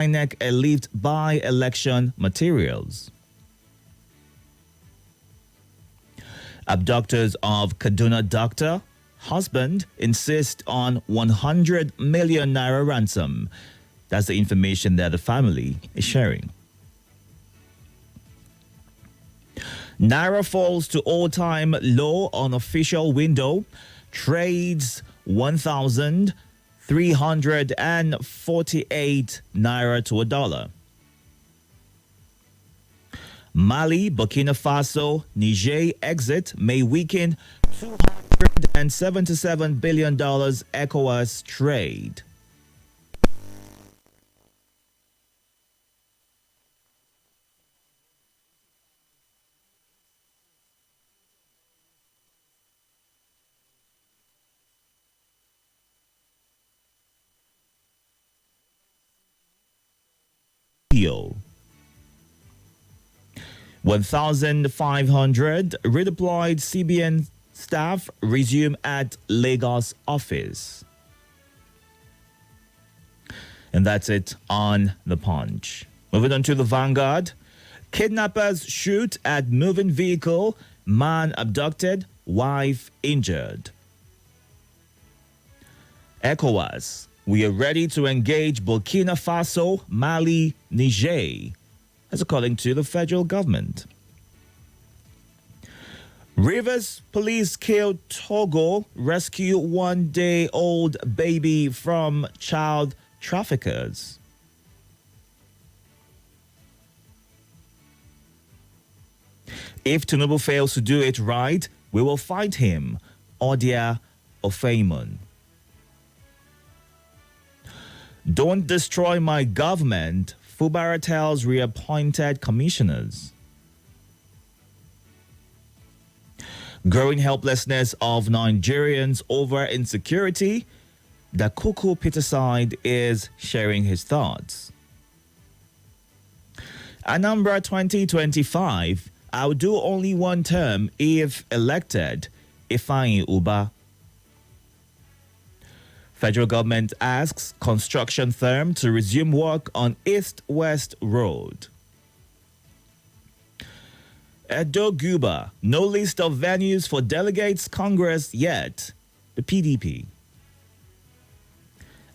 INEC leaked by-election materials. Abductors of Kaduna doctor husband insist on 100 million naira ransom. That's the information that the family is sharing. Naira falls to all-time low on official window. Trades 1,348 naira to a dollar. Mali, Burkina Faso, Niger exit may weaken $277 billion ECOWAS trade. Yo. 1,500 redeployed CBN staff resume at Lagos office. And that's it on The Punch. Moving on to the Vanguard. Kidnappers shoot at moving vehicle. Man abducted. Wife injured. ECOWAS. We are ready to engage Burkina Faso, Mali, Niger. That's according to the federal government. Rivers police killed Togo, rescue one-day-old baby from child traffickers. If Tinubu fails to do it right, we will fight him. Odia Ofeimon. Don't destroy my government, Fubara tells reappointed commissioners. Growing helplessness of Nigerians over insecurity, Dakuku Peterside is sharing his thoughts. Anambra 2025, I'll do only one term if elected, Ifeanyi Uba. Federal government asks construction firm to resume work on East-West Road. Edo Guba, no list of venues for delegates Congress yet. The PDP.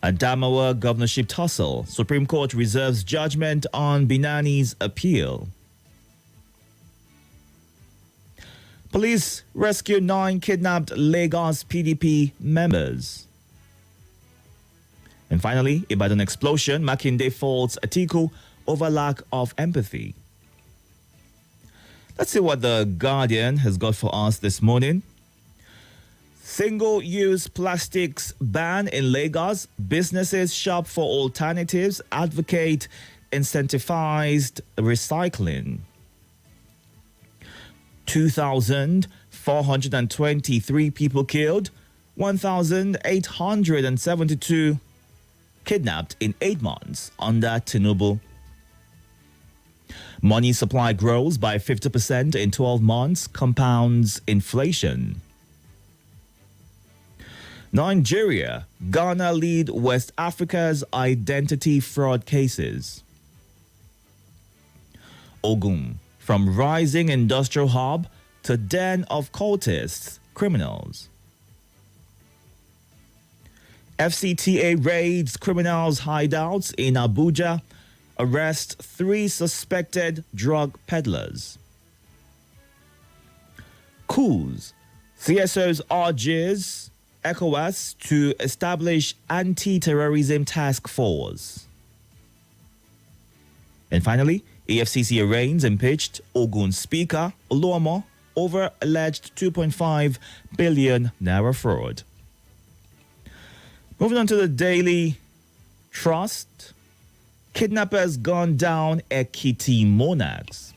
Adamawa governorship tussle. Supreme Court reserves judgment on Binani's appeal. Police rescue 9 kidnapped Lagos PDP members. And finally, Ibadan explosion. Makinde faults Atiku over lack of empathy. Let's see what the Guardian has got for us this morning. Single-use plastics ban in Lagos. Businesses shop for alternatives. Advocate incentivized recycling. 2,423 people killed. 1,872 kidnapped in 8 months under Tinubu. Money supply grows by 50% in 12 months, compounds inflation. Nigeria, Ghana lead West Africa's identity fraud cases. Ogun, from rising industrial hub to den of cultists, criminals. FCTA raids criminals' hideouts in Abuja, arrest 3 suspected drug peddlers. Coups, CSOs urges ECOWAS to establish anti-terrorism task force. And finally, EFCC arraigns impeached Ogun Speaker Oluomo over alleged 2.5 billion naira fraud. Moving on to the Daily Trust. Kidnappers gone down Ekiti monarchs.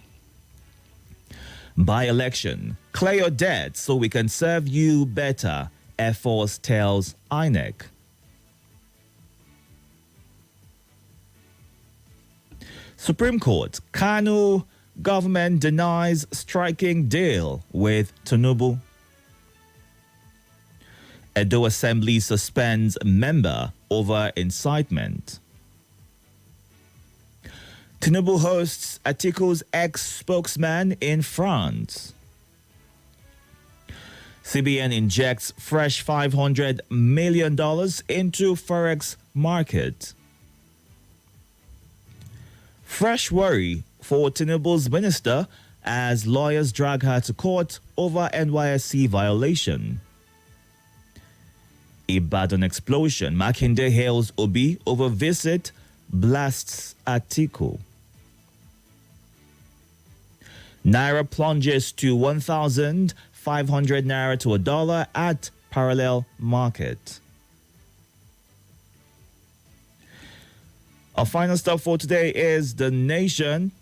By-election. Clear your debt so we can serve you better, Air Force tells INEC. Supreme Court. Kanu government denies striking deal with Tinubu. Edo Assembly suspends member over incitement. Tinubu hosts Atiku's ex-spokesman in France. CBN injects fresh $500 million into Forex market. Fresh worry for Tinubu's minister as lawyers drag her to court over NYSC violation. Ibadan explosion. Makinde hails Obi over visit, blasts Atiku. Naira plunges to 1,500 naira to $1 at parallel market. Our final stop for today is The Nation.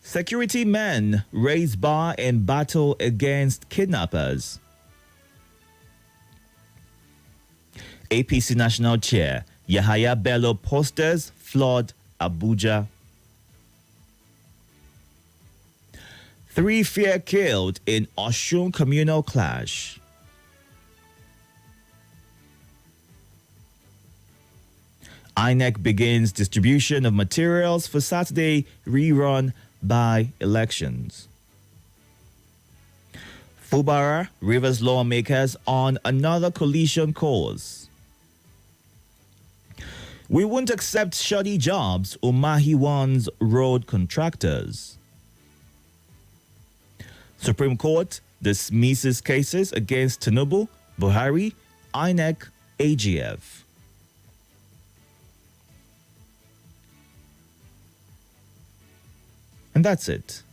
Security men raise bar in battle against kidnappers. APC National Chair Yahaya Bello posters flood Abuja. 3 fear killed in Osun communal clash. INEC begins distribution of materials for Saturday rerun by-elections. Fubara, Rivers lawmakers on another coalition course. We won't accept shoddy jobs, Umahi warns road contractors. Supreme Court dismisses cases against Tinubu, Buhari, INEC, AGF. And that's it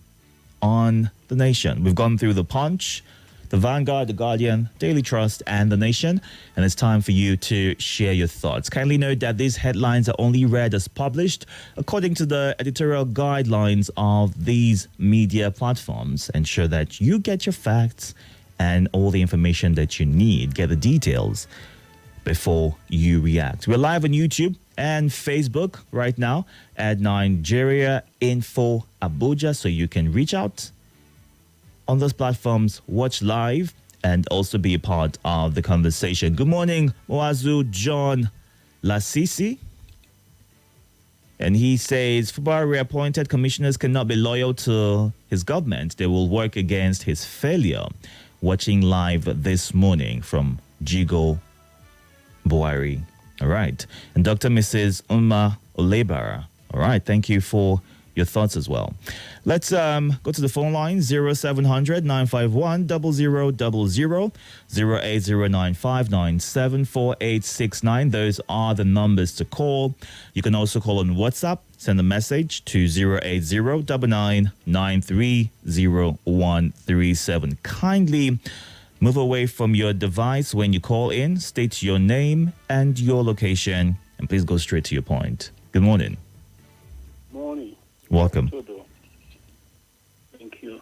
on The Nation. We've gone through The Punch, The Vanguard, The Guardian, Daily Trust, and The Nation. And it's time for you to share your thoughts. Kindly note that these headlines are only read as published according to the editorial guidelines of these media platforms. Ensure that you get your facts and all the information that you need. Get the details before you react. We're live on YouTube and Facebook right now at Nigeria Info Abuja, so you can reach out on those platforms, watch live, and also be a part of the conversation. Good morning, Moazu John Lasisi. And he says, Fubara appointed commissioners cannot be loyal to his government. They will work against his failure. Watching live this morning from Jigo Buhari. All right. And Dr. Mrs. Uma Olebara. All right. Thank you for your thoughts as well. Let's go to the phone line 0700 951 0000 08095974869. Those are the numbers to call. You can also call on WhatsApp. Send a message to 08099930137. Kindly move away from your device when you call in. State your name and your location, and please go straight to your point. Good morning. Morning. Welcome. Itodo. Thank you.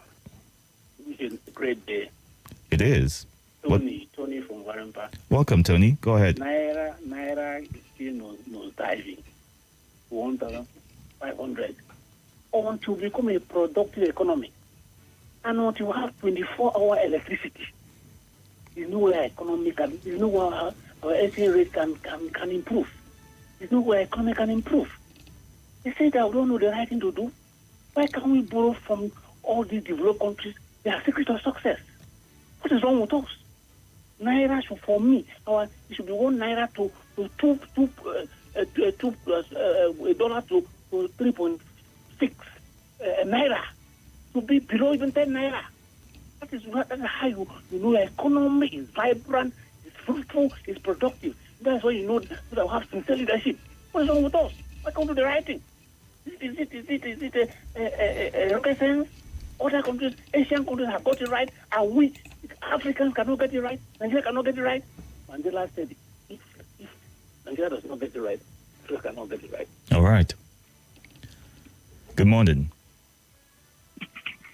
It's a great day. It is. Tony from Warrenpa. Welcome, Tony. Go ahead. Naira is still nose diving. 1,500. I want to become a productive economy. And want to have 24-hour electricity. There's no way economy can, there's no way our SA rate can improve. There's no way economy can improve. They say that we don't know the right thing to do. Why can't we borrow from all these developed countries? They are secret of success. What is wrong with us? Naira should, for me, it should be 1 naira to $2 to 3.6 naira. To be below even 10 naira. That is how you know the economy is vibrant, is fruitful, is productive. That's why you know that we have sincere leadership. What is wrong with us? Why can't we do the right thing? Is it rocket science? Other countries, Asian countries have got it right, and we Africans cannot get it right. Nigeria cannot get it right. Mandela said, if Nigeria does not get it right, Africa cannot get it right. All right. Good morning.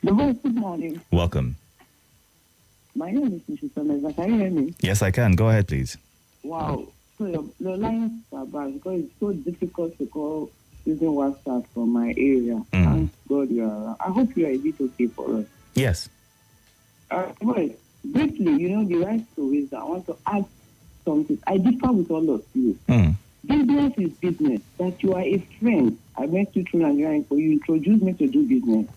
Good morning. Welcome. My name is Mrs. Someza. Can you hear me? Yes, I can. Go ahead, please. Wow. So your lines are bad because it's so difficult to call using WhatsApp from my area. Thank God you are around. I hope you are a bit okay for us. Yes. Well, briefly, the right to wisdom. I want to add something. I differ with all of you. Business is business. That you are a friend. I went to Nigeria for you introduced me to do business.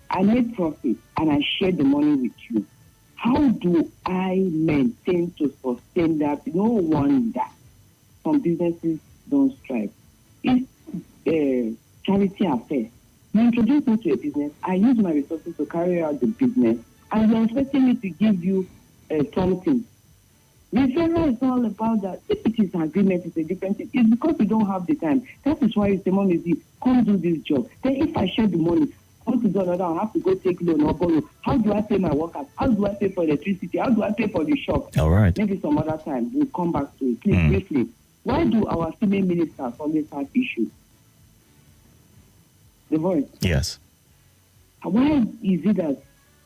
I made profit and I shared the money with you. How do I maintain to sustain that? No wonder some businesses don't strive. It's charity affair. You introduce me to a business, I use my resources to carry out the business, and you're expecting me to give you something. Referral is all about that. If it is an agreement, it's a different thing. It's because you don't have the time. That is why you say, Mom, come do this job. Then if I share the money, I want to do another, I'll have to go take loan or borrow. How do I pay my workers? How do I pay for electricity? How do I pay for the shop? All right. Maybe some other time we'll come back to it. Please, briefly. Why do our female ministers always have issues? The voice. Yes. Why is it that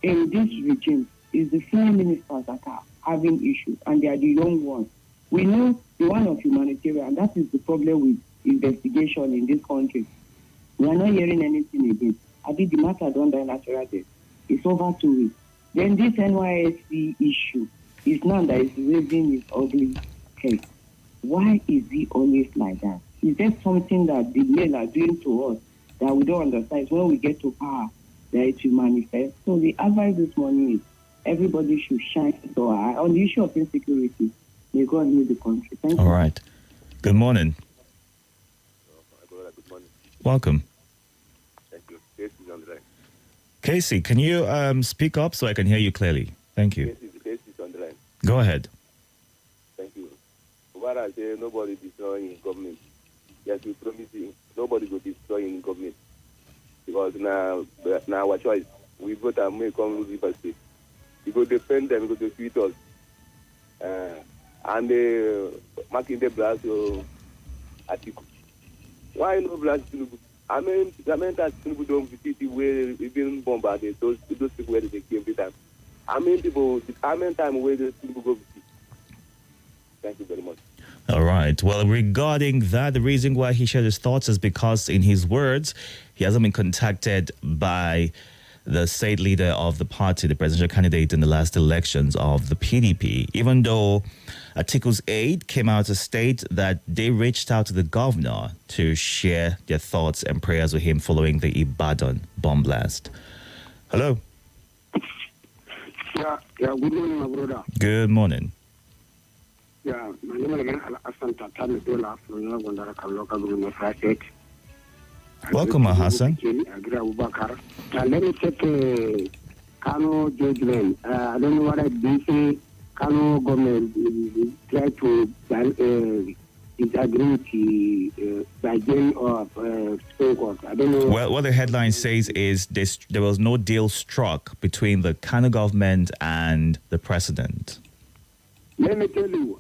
in this regime is the female ministers that are having issues and they are the young ones? We know the one of humanitarian, and that is the problem with investigation in this country. We are not hearing anything again. I think the matter done by natural death. It's over 2 weeks. Then this NYSC issue is now that is raising its ugly head. Why is it always like that? Is there something that the men are doing to us that we don't understand? It's when we get to power that it will manifest. So the advice this morning is everybody should shine so high on the issue of insecurity. May God lead the country. Thank you. All right. Good morning. Good morning. Welcome. Thank you. Casey is on the line. Casey, can you speak up so I can hear you clearly? Thank you. Casey is on the line. Go ahead. Thank you. What I say, nobody destroying government. Yes, we promise you, nobody will destroy in government. Because now our choice, we vote and make come River State. We go defend them, we go defeat us. And marking the blast article. Why no blast Tinubu? I mean that Tinubu don't visit where even bombarded those people where they came every time. How many time where the Tinubu go visit? Thank you very much. All right. Well, regarding that, the reason why he shared his thoughts is because, in his words, he hasn't been contacted by the state leader of the party, the presidential candidate in the last elections of the PDP, even though Atiku's aide came out to state that they reached out to the governor to share their thoughts and prayers with him following the Ibadan bomb blast. Hello. Yeah, good morning, my brother. Good morning. Yeah, my name is again Hassan Tatami Dola from Yagondara local government project. Welcome, Hassan. Let me check Kano judgment. I don't know what I did. Kano government try to disagree with the Nigerian or Supreme Court. I don't know. Well, what the headline says is there was no deal struck between the Kano government and the president. Let me tell you,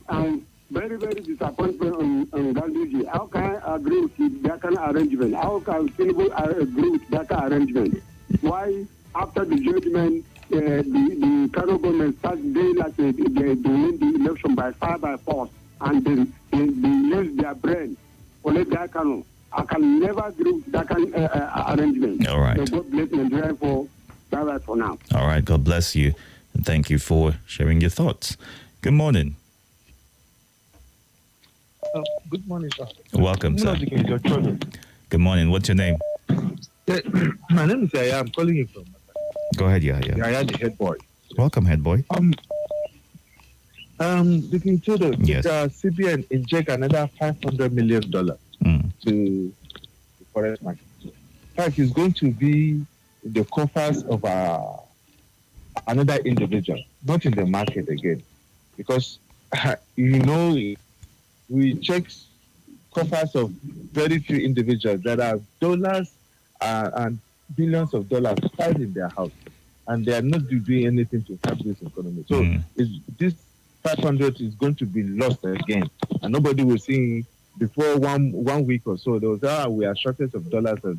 I'm very, very disappointed on Gandhi. How can I agree with that kind of arrangement? How can Tinubu agree with that kind of arrangement? Why, after the judgment, the Kano government starts doing like they win the election by fire by force, and they use their brain for that Kano? I can never agree with that kind of arrangement. All right. So God bless Nigeria for that for now. All right. God bless you. And thank you for sharing your thoughts. Good morning. Good morning, sir. Welcome, sir. Good morning. What's your name? My name is Yaya. I'm calling you from. Go ahead, Yaya. Yaya, the head boy. Welcome, head boy. The Itodo, Yes. the CBN inject another $500 million to the forest market. In fact, it's going to be in the coffers of another individual, not in the market again, because we check coffers of very few individuals that have dollars and billions of dollars tied in their house, and they are not doing anything to help this economy. So this 500 is going to be lost again, and nobody will see before one week or so. There was we are shortage of dollars in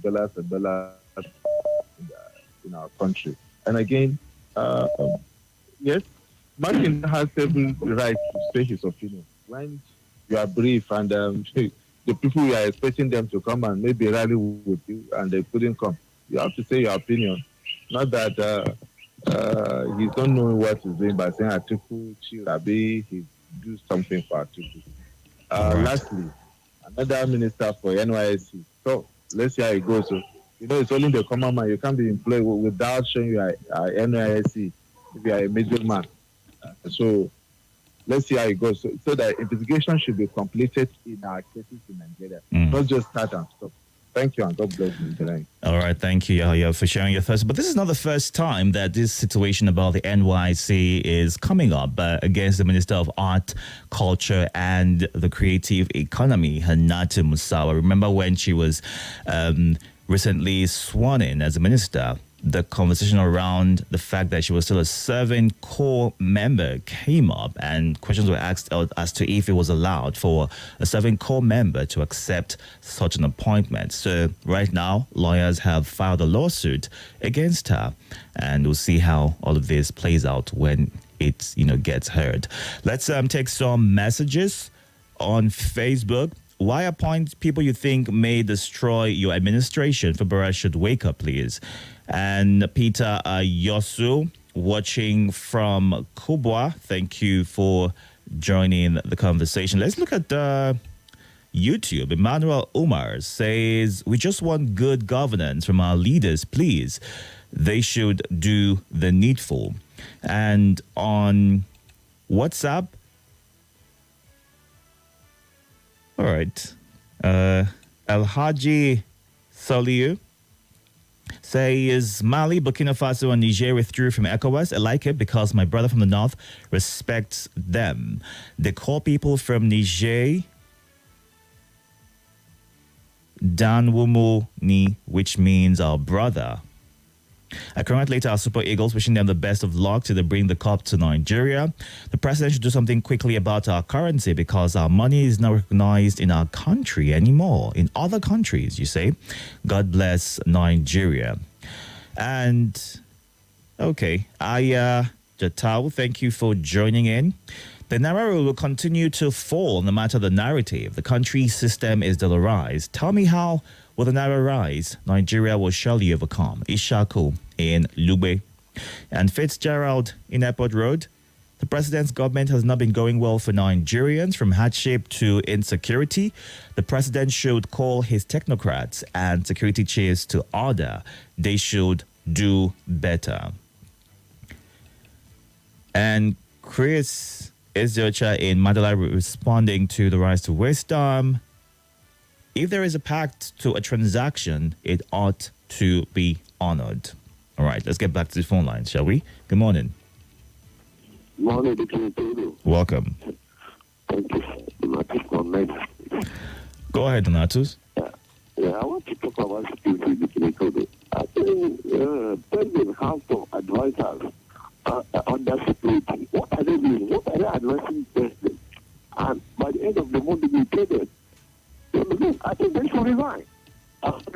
our country, and again. Yes, Martin has every right to say his opinion. When you are brief and the people you are expecting them to come and maybe rally with you and they couldn't come, you have to say your opinion. Not that he's not knowing what he's doing by saying Atiku, Chirabi, he do something for Atiku. All right. Lastly, another minister for NYSC. So let's see how it goes. So, it's only the common man. You can't be employed without showing you are NYSC if you are a major man. So let's see how it goes. So that investigation should be completed in our cases in Nigeria, not just start and stop. Thank you, and God bless you. All right, thank you, Yahya, for sharing your thoughts. But this is not the first time that this situation about the NYC is coming up against the Minister of Art, Culture, and the Creative Economy, Hannatu Musawa. Remember when she was recently sworn in as a minister? The conversation around the fact that she was still a serving core member came up, and questions were asked as to if it was allowed for a serving core member to accept such an appointment. So right now, lawyers have filed a lawsuit against her, and we'll see how all of this plays out when it gets heard. Let's take some messages on Facebook. Why appoint people you think may destroy your administration? Fabara should wake up, please. And Peter Yosu, watching from Kubwa, thank you for joining the conversation. Let's look at YouTube. Emmanuel Umar says, we just want good governance from our leaders, please. They should do the needful. And on WhatsApp, all right, Alhaji Saliu says, Mali, Burkina Faso, and Niger withdrew from ECOWAS. I like it because my brother from the north respects them. They call people from Niger Danwumu Ni, which means our brother. I congratulate our Super Eagles, wishing them the best of luck till they bring the cup to Nigeria. The president should do something quickly about our currency because our money is not recognized in our country anymore. In other countries, you say. God bless Nigeria. And, okay, Aya Jatau, thank you for joining in. The Naira will continue to fall no matter the narrative. The country's system is dollarized. Tell me how will the Naira rise? Nigeria will surely overcome. Ishaku in Lube. And Fitzgerald in Airport Road. The president's government has not been going well for Nigerians, from hardship to insecurity. The president should call his technocrats and security chiefs to order. They should do better. And Chris Eziocha in Mandalay responding to the rise to wisdom. If there is a pact to a transaction, it ought to be honored. All right, let's get back to the phone line, shall we? Good morning. Morning, Itodo. Welcome. Thank you for Donatus Connect. Go ahead, Donatus. Yeah, I want to talk about security between Itodo. I think President has to advise us on that security. What are they doing? What are they advising President? And by the end of the month, we pay them. I think they should resign.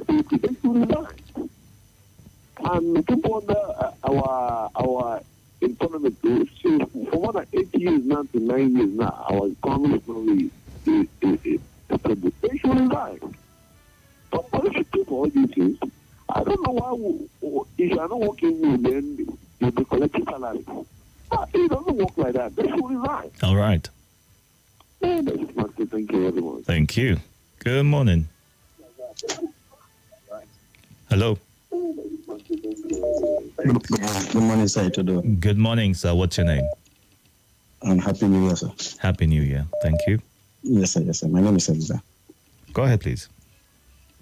They should resign. And people under our economy too, for more than 8 years now to 9 years now, our economy is only they should resign. But policy people all these things, I don't know why if you are not working with them, you'll be collecting salary. It doesn't work like that. They should resign. All right. Yeah, thank you, everyone. Thank you. Good morning. Hello. Good morning, sir. Itodo. Good morning, sir. What's your name? Happy New Year, sir. Happy New Year. Thank you. Yes, sir. Yes, sir. My name is Eliza. Go ahead, please.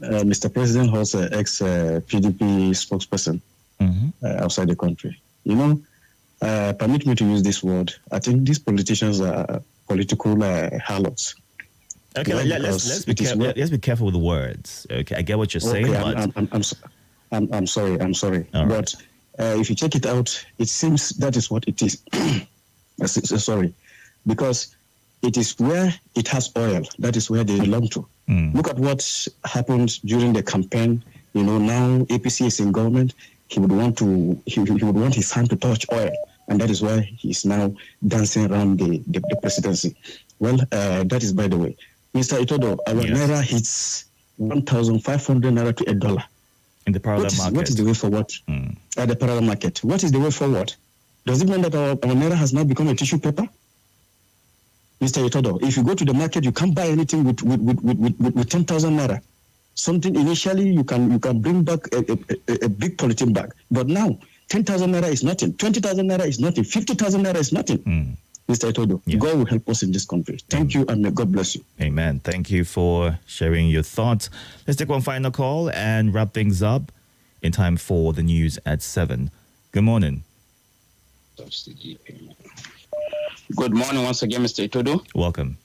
Mr. President was an ex-PDP spokesperson outside the country. Permit me to use this word. I think these politicians are political harlots. Okay, let's be careful with the words. Okay, I get what you're saying, but I'm sorry. All right. But if you check it out, it seems that is what it is. Sorry, because it is where it has oil. That is where they belong to. Look at what happened during the campaign. Now APC is in government. He would want his hand to touch oil, and that is why he's now dancing around the presidency. Well, that is by the way. Mr. Itodo, our Naira hits 1,500 Naira to $1. In the parallel market. What is the way forward? At the parallel market. What is the way forward? Does it mean that our Naira has now become a tissue paper? Mr. Itodo, if you go to the market, you can't buy anything with 10,000 naira. Something initially you can bring back a big polythene bag, but now 10,000 naira is nothing, 20,000 naira is nothing, 50,000 naira is nothing. Mr. Itodo, God will help us in this country. Thank you, and may God bless you. Amen. Thank you for sharing your thoughts. Let's take one final call and wrap things up in time for the news at 7. Good morning. Good morning once again, Mr. Itodo. Welcome.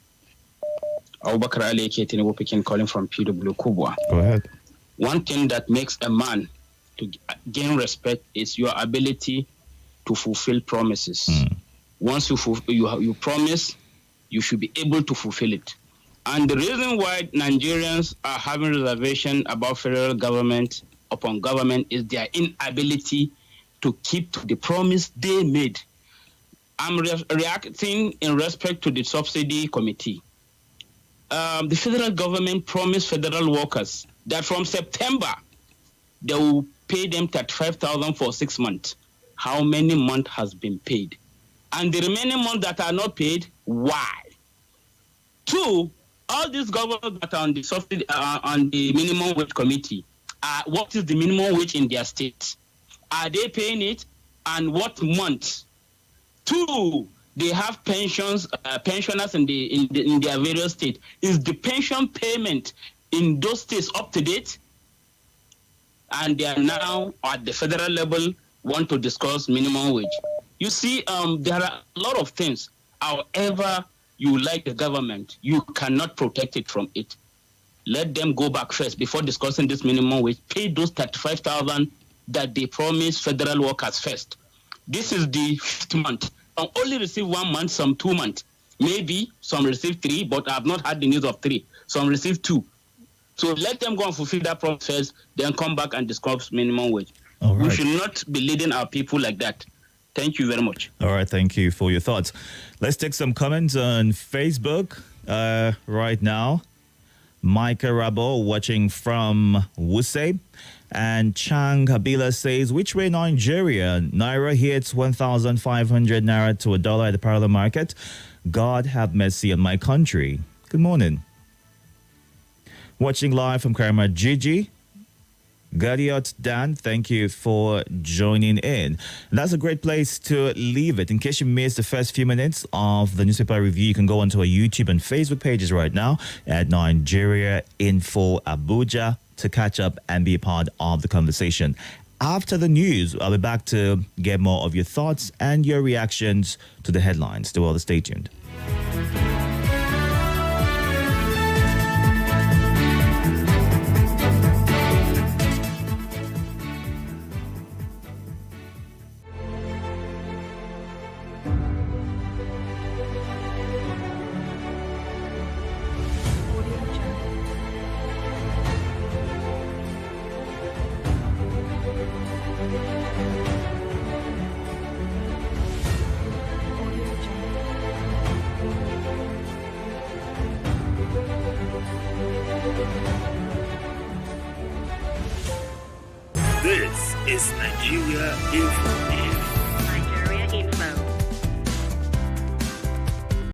Abubakar Ali Tinubu Pekin calling from PW Kubwa. Go ahead. One thing that makes a man to gain respect is your ability to fulfill promises. Once you promise, you should be able to fulfill it. And the reason why Nigerians are having reservation about federal government upon government is their inability to keep to the promise they made. I'm reacting in respect to the subsidy committee. The federal government promised federal workers that from September, they will pay them 35,000 for 6 months. How many months has been paid? And the remaining months that are not paid, why? 2, all these governors that are on the subsidy, on the minimum wage committee, what is the minimum wage in their state? Are they paying it? And what month? 2, they have pensioners in their various states. Is the pension payment in those states up to date? And they are now at the federal level want to discuss minimum wage. You see, there are a lot of things. However you like the government, you cannot protect it from it. Let them go back first before discussing this minimum wage. Pay those 35,000 that they promised federal workers first. This is the 5th month. I only receive 1 month, some 2 months. Maybe some receive 3, but I've not had the news of 3. Some receive 2. So let them go and fulfill that promise first, then come back and discuss minimum wage. All right. We should not be leading our people like that. Thank you very much. All right. Thank you for your thoughts. Let's take some comments on Facebook right now. Micah Rabo watching from Wuse. And Chang Habila says, which way Nigeria? Naira hits 1,500 Naira to $1 at the parallel market. God have mercy on my country. Good morning. Watching live from Karama Gigi. Gadiot Dan, thank you for joining in. That's a great place to leave it. In case you missed the first few minutes of the newspaper review, you can go onto our YouTube and Facebook pages right now at Nigeria Info Abuja to catch up and be a part of the conversation. After the news, I'll be back to get more of your thoughts and your reactions to the headlines. So, stay tuned. This is Nigeria Info News.